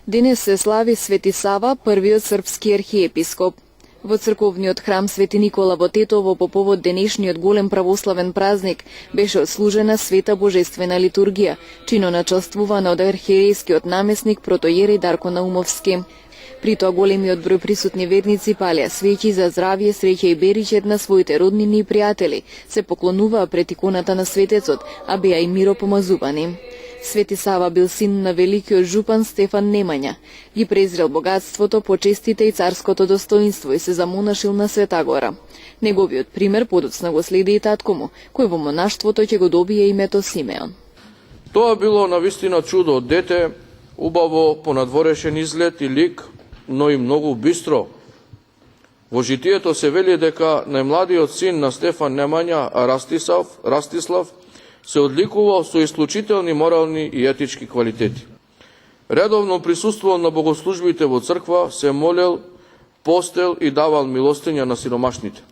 Денес се слави Свети Сава, првиот српски архиепископ. Во црковниот храм Свети Никола во Тетово по повод денешниот голем православен празник беше отслужена света божествена литургија, чино начествувана од архиерејскиот намесник протоиерей Дарко Наумовски. При тоа големиот број присутни верници палеа свеќи за здравје, среќа и беричет на своите роднини и пријатели, се поклонуваа пред иконата на светецот, а беа и миропомазувани. Свети Сава бил син на великиот жупан Стефан Немања. Ги презрел богатството, почестите и царското достоинство и се замонашил на Света Гора. Неговиот пример подоцна го следи и татко му, кој во монаштвото ќе го добие името Симеон. Тоа било навистина чудо од дете, убаво понадворешен изглед и лик, но и многу бистро. Во житието се вели дека најмладиот син на Стефан Немања, Растислав, се одликувал со исклучителни морални и етички квалитети. Редовно присуствувал на богослужбите во црква, се молел, постел и давал милостиња на сиромашните.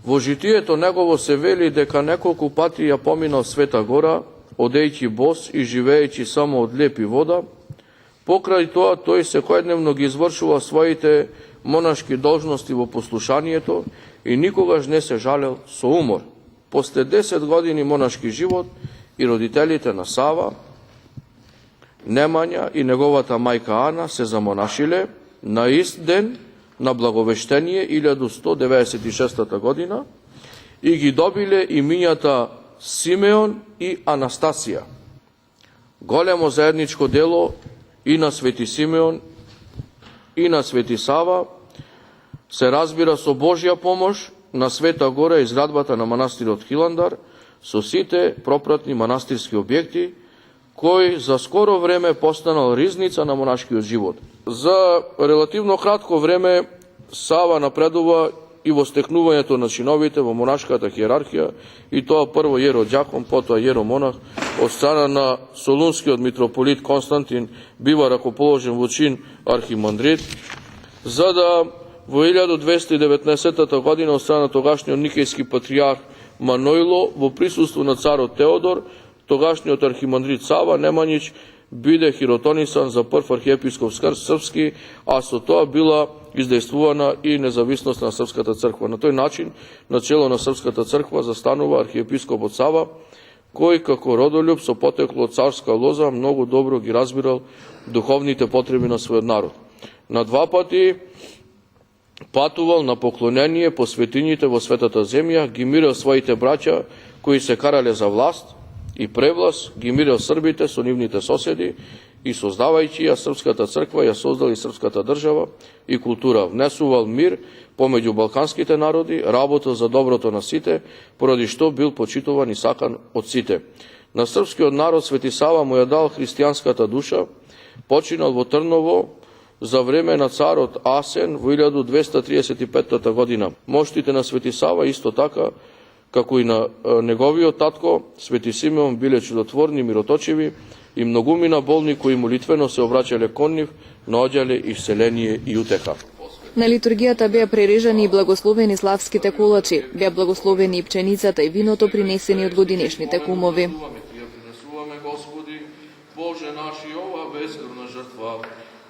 Во житието негово се вели дека неколку пати ја поминал Света Гора, одејќи бос и живеејќи само од леп и вода. Покрај тоа тој секојдневно ги извршува своите монашки должности во послушанието и никогаш не се жалел со умор. После 10 години монашки живот и родителите на Сава, Немања и неговата мајка Ана се замонашиле на ист ден на Благовештение 1196 година и ги добиле имињата Симеон и Анастасија. Големо заедничко дело и на Свети Симеон и на Свети Сава се разбира со Божја помош на Света Гора изградбата на манастирот Хиландар со сите пропратни манастирски објекти, кој за скоро време постанал ризница на монашкиот живот. За релативно кратко време Сава напредува и во стекнувањето на чиновите во монашката хиерархија, и тоа прво јеродјакон, потоа јеромонах, од страна на солунскиот митрополит Константин бива ракоположен во чин архимандрит, за да во 1219 година од страна тогашниот никејски патријарх Манойло во присуство на царот Теодор, тогашниот архимандрит Сава Немањич биде хиротонисан за прв архиепископ српски, а со тоа била издействувана и независност на Српската црква. На тој начин, на чело на Српската црква застанува архиепископот Сава, кој како родолюб со потекло од царска лоза многу добро ги разбирал духовните потреби на својот народ. На два пати патувал на поклонение по светињите во светата земја, ги мирил своите браќа кои се карале за власт и превласт, ги мирил србите со нивните соседи и создавајќи ја Српската црква ја создал и српската држава и култура. Внесувал мир помеѓу балканските народи, работел за доброто на сите, поради што бил почитуван и сакан од сите. На српскиот народ Свети Сава му ја дал христијанската душа, починал во Трново за време на царот Асен во 1235 година. Моштите на Свети Сава исто така, како и на неговиот татко, Свети Симеон, биле чудотворни, мироточиви и многумина болни кои молитвено се обраќале кон нив, наоѓале исцеление и утеха. На литургијата беа прережани и благословени славските колачи, беа благословени и пченицата и виното принесени од годинешните кумови. Принесуваме, Господи, Боже наши, ова безкрвна жртва,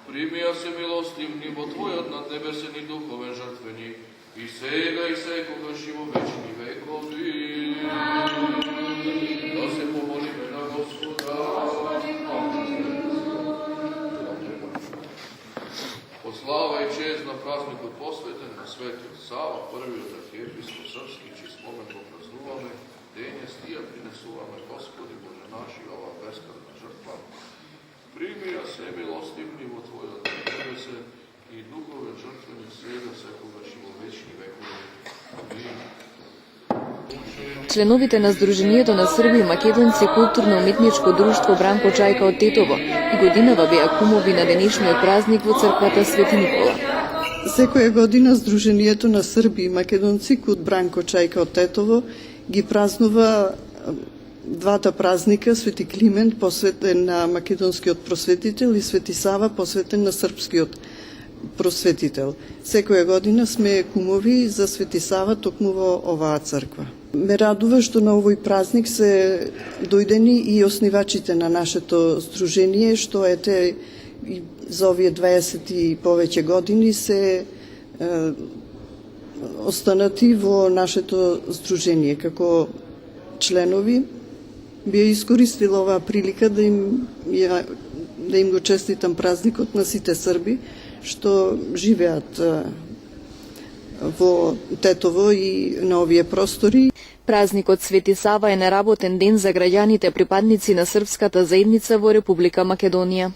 прими ја се милостивни во Твојот наднебесен и духовен жртвеник, и сега и секогаш и во вечни векови. Да се помолиме на Господа. По слава и чест на празникот посветен на Светиот Сава, првиот архиепископ српски, чиј спомен го празнуваме, денес тија принесуваме, Господи Боже наши, ова безкрвна жртва. Прими ја се милостивни во Твојот наднебесен и духовен жртвеник, сега секогаш и во вечни векови. Амин. Членовите на Сдруженијето на Срби и македонци културно-уметничко друштво Бранко Чајка од Тетово и годинава беа кумови на денешниот празник во црквата Свети Никола. Секоја година Сдруженијето на Срби и македонци куд Бранко Чајка од Тетово ги празнува двата празника, Свети Климент посветен на македонскиот просветител и Свети Сава посветен на српскиот просветител. Секоја година сме кумови за Свети Сава токму во оваа црква. Ме радува што на овој празник се дојдени и основачите на нашето сдружение, што и за овие 20 и повеќе години се останати во нашето здружение како членови. Би искористила оваа прилика да им го честитам празникот на сите срби што живеат во Тетово и на овие простори. Празникот Свети Сава е неработен ден за граѓаните припадници на српската заедница во Република Македонија.